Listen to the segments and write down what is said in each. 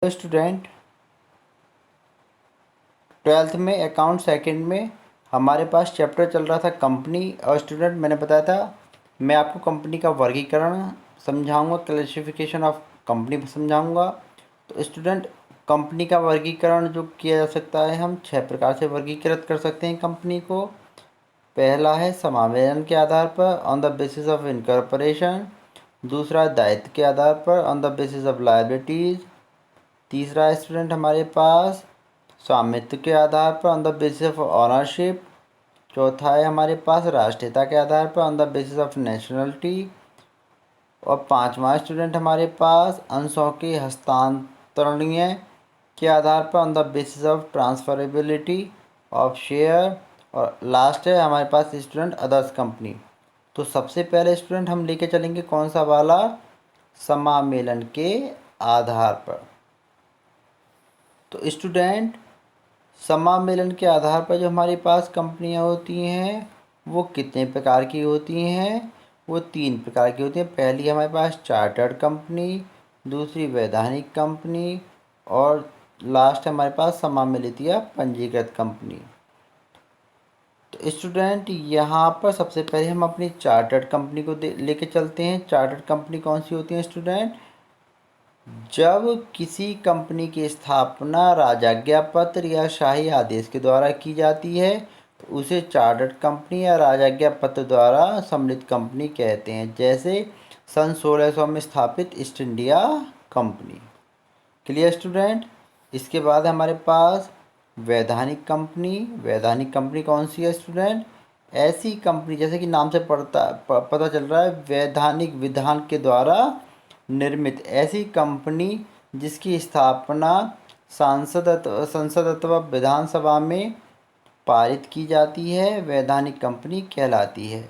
Student, twelfth में account second में हमारे पास चैप्टर चल रहा था कंपनी। और स्टूडेंट, मैंने बताया था मैं आपको कंपनी का वर्गीकरण समझाऊंगा, क्लासिफिकेशन ऑफ कंपनी समझाऊंगा। तो स्टूडेंट, कंपनी का वर्गीकरण जो किया जा सकता है, हम 6 प्रकार से वर्गीकृत कर सकते हैं कंपनी को। पहला है समावेशन के आधार पर, on the basis of incorporation. दूसरा दायित्व के आधार पर, on the basis of liabilities. तीसरा स्टूडेंट हमारे पास स्वामित्व के आधार पर, on the basis of ownership. चौथा है हमारे पास राष्ट्रीयता के आधार पर, on the basis of nationality. और पांचवा स्टूडेंट हमारे पास अंशों के हस्तांतरणीय के आधार पर, on the basis of transferability of share. और लास्ट है हमारे पास स्टूडेंट अदर्स कंपनी। तो सबसे पहले स्टूडेंट हम लेके चलेंगे कौन सा वाला, समामेलन के आधार पर। तो स्टूडेंट, समामेलन के आधार पर जो हमारे पास कंपनियां होती हैं वो कितने प्रकार की होती हैं? वो 3 प्रकार की होती हैं। पहली हमारे पास चार्टर्ड कंपनी, दूसरी वैधानिक कंपनी, और लास्ट हमारे पास समामेलित या पंजीकृत कंपनी। तो स्टूडेंट, यहाँ पर सबसे पहले हम अपनी चार्टर्ड कंपनी को लेके चलते हैं। चार्टर्ड कंपनी कौन सी होती है स्टूडेंट? जब किसी कंपनी की स्थापना राजाज्ञा पत्र या शाही आदेश के द्वारा की जाती है तो उसे चार्टर्ड कंपनी या राजाज्ञा पत्र द्वारा सम्मिलित कंपनी कहते हैं। जैसे सन 1600 में स्थापित east India company. Clear student? इसके बाद हमारे पास वैधानिक कंपनी। वैधानिक कंपनी कौन सी है स्टूडेंट? ऐसी कंपनी, जैसे कि नाम से पता चल रहा है, वैधानिक विधान के द्वारा निर्मित ऐसी कंपनी जिसकी स्थापना संसद अथवा विधानसभा में पारित की जाती है, वैधानिक कंपनी कहलाती है।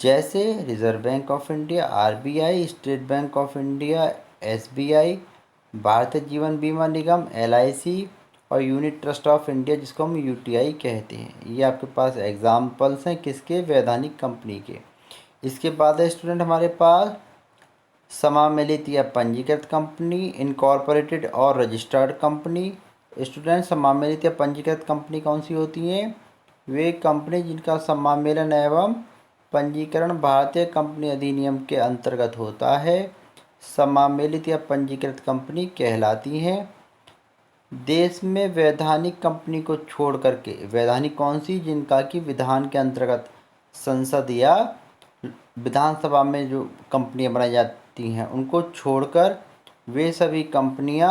जैसे reserve bank of India RBI, state bank of India SBI, Bharatiya Jeevan बीमा निगम एलआईसी, और यूनिट ट्रस्ट ऑफ इंडिया जिसको हम यूटीआई कहते हैं। ये आपके पास एग्जाम्पल्स हैं किसके? वैधानिक कंपनी के। इसके बाद है स्टूडेंट हमारे पास समामेलित या पंजीकृत कंपनी, इनकॉर्पोरेटेड और रजिस्टर्ड कंपनी। स्टूडेंट, समामेलित या पंजीकृत कंपनी कौन सी होती हैं? वे कंपनी जिनका समामेलन एवं पंजीकरण भारतीय कंपनी अधिनियम के अंतर्गत होता है, समामेलित या पंजीकृत कंपनी कहलाती हैं। देश में वैधानिक कंपनी को छोड़ करके, वैधानिक कौन सी? जिनका कि विधान के अंतर्गत संसद या विधानसभा में जो कंपनियां बनाई जाती हैं उनको छोड़कर वे सभी कंपनियां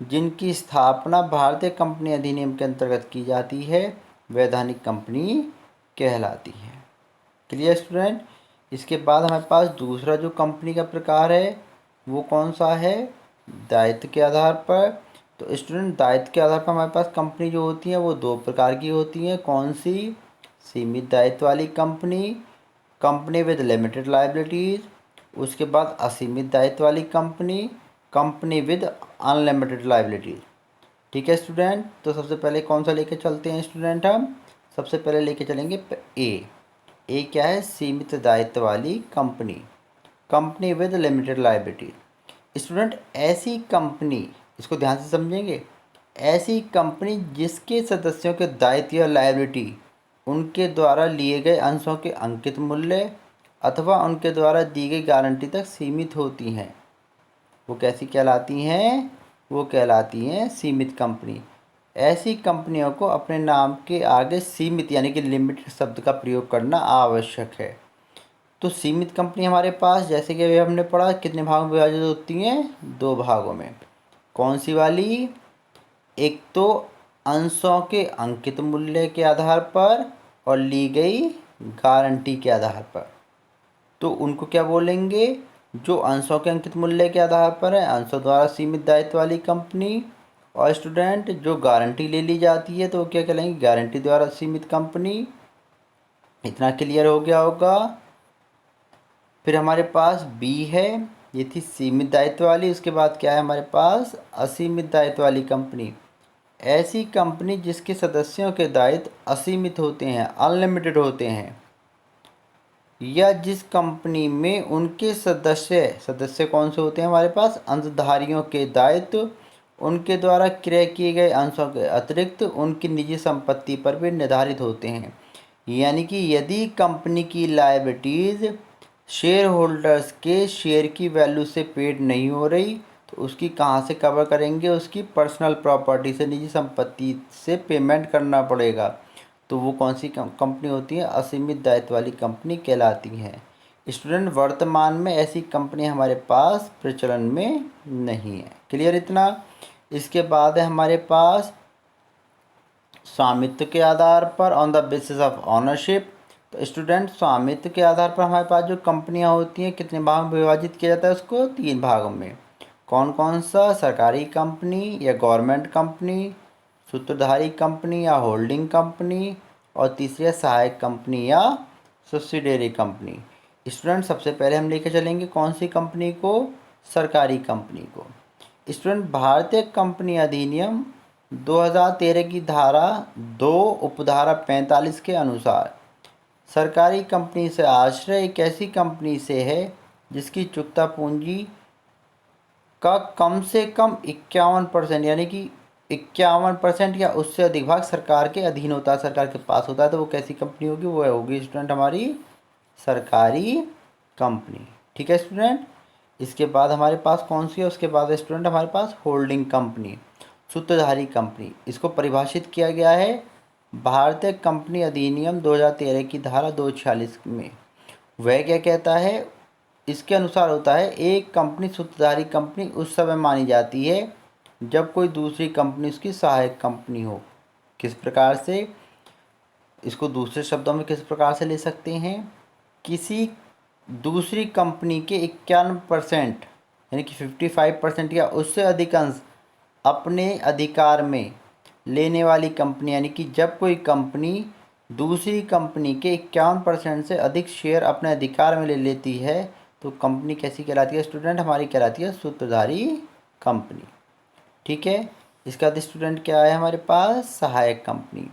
जिनकी स्थापना भारतीय कंपनी अधिनियम के अंतर्गत की जाती है, वैधानिक कंपनी कहलाती है। Clear student? इसके बाद हमारे पास दूसरा जो कंपनी का प्रकार है वो कौन सा है? दायित्व के आधार पर। तो स्टूडेंट, दायित्व के आधार पर हमारे पास कंपनी जो होती है वो 2 प्रकार की होती हैं। कौन सी? सीमित दायित्व वाली company, company with limited liabilities. उसके बाद असीमित दायित्व वाली company, company with unlimited liabilities. ठीक है स्टूडेंट? तो सबसे पहले कौन सा लेके चलते हैं स्टूडेंट? हम सबसे पहले लेके चलेंगे ए क्या है? सीमित दायित्व वाली company, company with limited liability. Student, ऐसी कंपनी, इसको ध्यान से समझेंगे, ऐसी कंपनी जिसके सदस्यों के दायित्व या लायबिलिटी उनके द्वारा लिए गए अंशों के अंकित मूल्य अथवा उनके द्वारा दी गई गारंटी तक सीमित होती हैं, वो कैसी कहलाती हैं? वो कहलाती हैं सीमित कंपनी। ऐसी कंपनियों को अपने नाम के आगे सीमित यानी कि लिमिटेड शब्द का प्रयोग करना आवश्यक है। तो सीमित कंपनी हमारे पास, जैसे कि अभी हमने पढ़ा, कितने भागों में विभाजित होती हैं? 2 भागों में। कौन सी वाली? एक तो अंशों के अंकित मूल्य के आधार पर और ली गई गारंटी के आधार पर। तो उनको क्या बोलेंगे? जो अंशों के अंकित मूल्य के आधार पर है, अंशों द्वारा सीमित दायित्व वाली कंपनी। और स्टूडेंट, जो गारंटी ले ली जाती है तो वो क्या कहलाएंगी? गारंटी द्वारा सीमित कंपनी। इतना क्लियर हो गया होगा। फिर हमारे पास बी है, ये थी सीमित दायित्व वाली। उसके बाद क्या है हमारे पास? असीमित दायित्व वाली कंपनी। ऐसी कंपनी जिसके सदस्यों के दायित्व असीमित होते हैं, अनलिमिटेड होते हैं। या जिस कंपनी में उनके सदस्य सदस्य कौन से होते हैं हमारे पास, अंशधारियों के दायित्व उनके द्वारा क्रय किए गए अंशों के अतिरिक्त उनकी निजी संपत्ति पर भी निर्धारित होते हैं। यानी कि यदि कंपनी की लायबिलिटीज शेयर होल्डर्स के शेयर की वैल्यू से पेड नहीं हो रही तो उसकी कहाँ से कवर करेंगे, उसकी पर्सनल प्रॉपर्टी से, निजी संपत्ति से पेमेंट करना पड़ेगा। तो वो कौन सी कंपनी होती है, असीमित दायित्व वाली कंपनी कहलाती हैं। स्टूडेंट वर्तमान में ऐसी कंपनी हमारे पास प्रचलन में नहीं है। क्लियर इतना। इसके बाद है हमारे पास स्वामित्व के आधार पर, on the basis of ownership. तो स्टूडेंट स्वामित्व के आधार पर हमारे पास जो कंपनियां होती हैं कितने भागों में विभाजित किया जाता है उसको, 3 भागों में। कौन कौन सा, सरकारी कंपनी या गवर्नमेंट कंपनी, सूत्रधारी कंपनी या होल्डिंग कंपनी, और तीसरी है सहायक कंपनी या सब्सिडियरी कंपनी। स्टूडेंट सबसे पहले हम लेकर चलेंगे कौन सी कंपनी को, सरकारी कंपनी को। स्टूडेंट भारतीय कंपनी अधिनियम 2013 की धारा 2 उपधारा 45 के अनुसार सरकारी कंपनी से आश्रय एक ऐसी कंपनी से है जिसकी चुकता पूंजी का कम से कम 51% यानी कि 51% या उससे अधिक भाग सरकार के अधीन होता है, सरकार के पास होता है। तो वो कैसी कंपनी होगी, वो होगी स्टूडेंट हमारी सरकारी कंपनी। ठीक है स्टूडेंट। इसके बाद हमारे पास कौन सी है, उसके बाद स्टूडेंट हमारे पास होल्डिंग कंपनी, सूत्रधारी कंपनी। इसको परिभाषित किया गया है भारतीय कंपनी अधिनियम 2013 की धारा 246 में। वह क्या कहता है, इसके अनुसार होता है एक कंपनी सूत्रधारी कंपनी उस समय मानी जाती है जब कोई दूसरी कंपनी उसकी सहायक कंपनी हो। किस प्रकार से, इसको दूसरे शब्दों में किस प्रकार से ले सकते हैं, किसी दूसरी कंपनी के 51% यानी कि 55% या उससे अधिक अंश अपने अधिकार में लेने वाली कंपनी, यानी कि जब कोई कंपनी दूसरी कंपनी के 51% से अधिक शेयर अपने अधिकार में ले लेती है तो कंपनी कैसी कहलाती है स्टूडेंट, हमारी कहलाती है सूत्रधारी कंपनी। ठीक है। इसका बाद स्टूडेंट क्या है हमारे पास, सहायक कंपनी।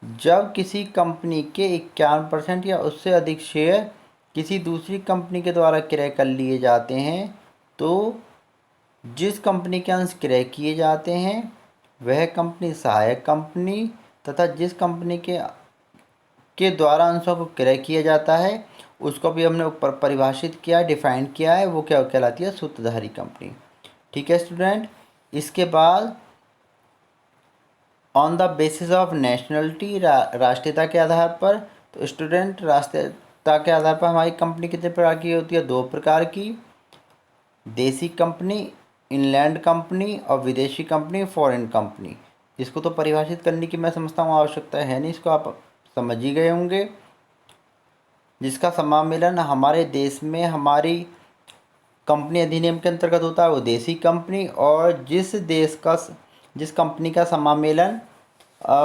जब किसी कंपनी के 51% या उससे अधिक शेयर किसी दूसरी कंपनी के द्वारा क्रय कर लिए जाते हैं तो जिस कंपनी के अंश क्रय किए जाते हैं वह कंपनी सहायक कंपनी, तथा जिस कंपनी के द्वारा अंशों को क्रय किया जाता है उसको भी हमने ऊपर परिभाषित किया, डिफाइन किया है, वो क्या कहलाती है, सूत्रधारी कंपनी। ठीक है स्टूडेंट। इसके बाद on the basis of nationality, राष्ट्रीयता के आधार पर। तो स्टूडेंट राष्ट्रीयता के आधार पर हमारी कंपनी कितने प्रकार की होती है, 2 प्रकार की, देसी कंपनी इनलैंड कंपनी और विदेशी कंपनी फॉरेन कंपनी। इसको तो परिभाषित करने की मैं समझता हूँ आवश्यकता है नहीं, इसको आप समझ ही गए होंगे। जिसका समामेलन हमारे देश में हमारी कंपनी अधिनियम के अंतर्गत होता है वो देसी कंपनी, और जिस कंपनी का समामेलन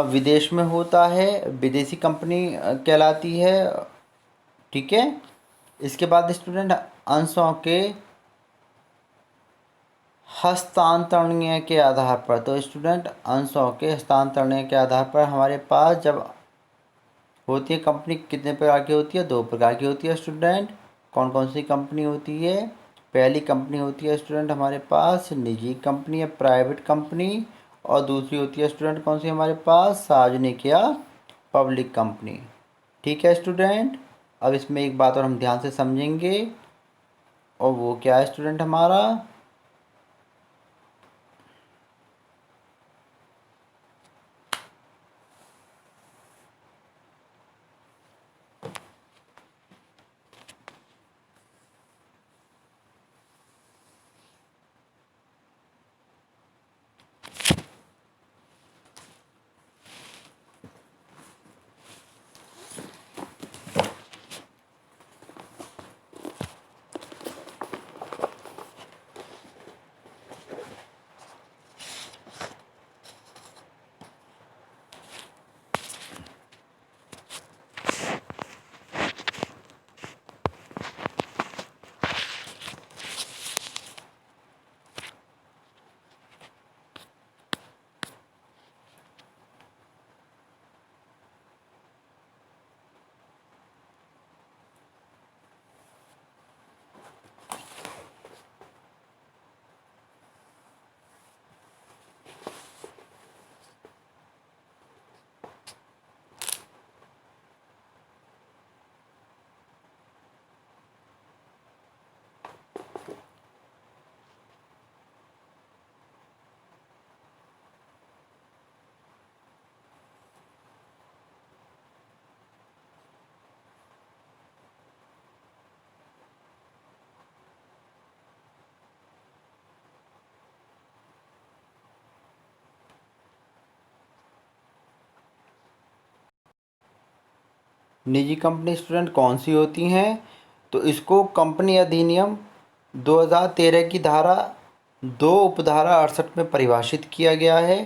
विदेश में होता है विदेशी कंपनी कहलाती है। ठीक है। इसके बाद स्टूडेंट अंशों के हस्तांतरणीय के आधार पर। तो स्टूडेंट अंशों के हस्तांतरणीय के आधार पर हमारे पास जब होती है कंपनी कितने प्रकार की होती है, 2 प्रकार की होती है स्टूडेंट। कौन कौन सी कंपनी होती है, पहली कंपनी होती है स्टूडेंट हमारे पास निजी कंपनी या प्राइवेट कंपनी, और दूसरी होती है स्टूडेंट कौन सी हमारे पास, सार्वजनिक या पब्लिक कंपनी। ठीक है स्टूडेंट। अब इसमें एक बात और हम ध्यान से समझेंगे और वो क्या है स्टूडेंट हमारा, निजी कंपनी स्टूडेंट कौन सी होती हैं? तो इसको कंपनी अधिनियम 2013 की धारा 2 उपधारा 68 में परिभाषित किया गया है।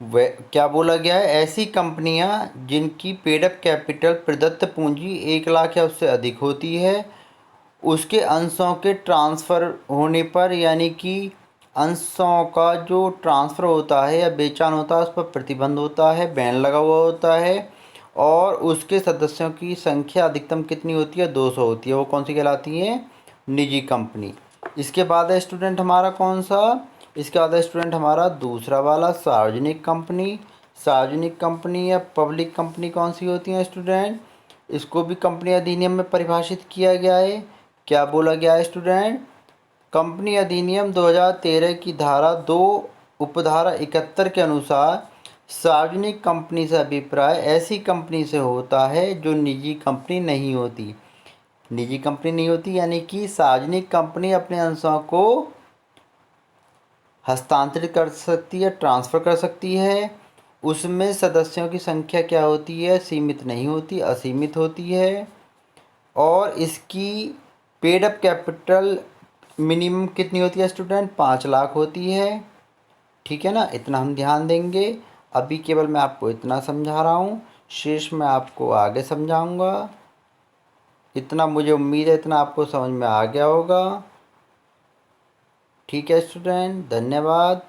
वे क्या बोला गया है? ऐसी कंपनियां जिनकी पेड अप कैपिटल प्रदत्त पूंजी 1 लाख या उससे अधिक होती है, उसके अंशों के ट्रांसफ़र होने पर, यानी कि अंशों का जो ट्रांसफ़र होता है या बेचान होता है उस पर प्रतिबंध होता है, बैन लगा हुआ होता है, और उसके सदस्यों की संख्या अधिकतम कितनी होती है? 200 होती है। वो कौन सी कहलाती है? निजी कंपनी। इसके बाद है स्टूडेंट हमारा कौन सा? इसके बाद है स्टूडेंट हमारा दूसरा वाला, सार्वजनिक कंपनी। सार्वजनिक कंपनी या पब्लिक कंपनी कौन सी होती है स्टूडेंट? इसको भी कंपनी अधिनियम में परिभाषित किया गया है। क्या बोला गया है स्टूडेंट? कंपनी अधिनियम 2013 की धारा 2 उपधारा 71 के अनुसार सार्वजनिक कंपनी से अभिप्राय ऐसी कंपनी से होता है जो निजी कंपनी नहीं होती। निजी कंपनी नहीं होती यानी कि सार्वजनिक कंपनी अपने अंशों को हस्तांतरित कर सकती है, ट्रांसफ़र कर सकती है। उसमें सदस्यों की संख्या क्या होती है? सीमित नहीं होती, असीमित होती है। और इसकी पेड अप कैपिटल मिनिमम कितनी होती है स्टूडेंट? 5 लाख होती है। ठीक है ना, इतना हम ध्यान देंगे। अभी केवल मैं आपको इतना समझा रहा हूँ, शेष मैं आपको आगे समझाऊंगा। इतना मुझे उम्मीद है इतना आपको समझ में आ गया होगा। ठीक है स्टूडेंट, धन्यवाद।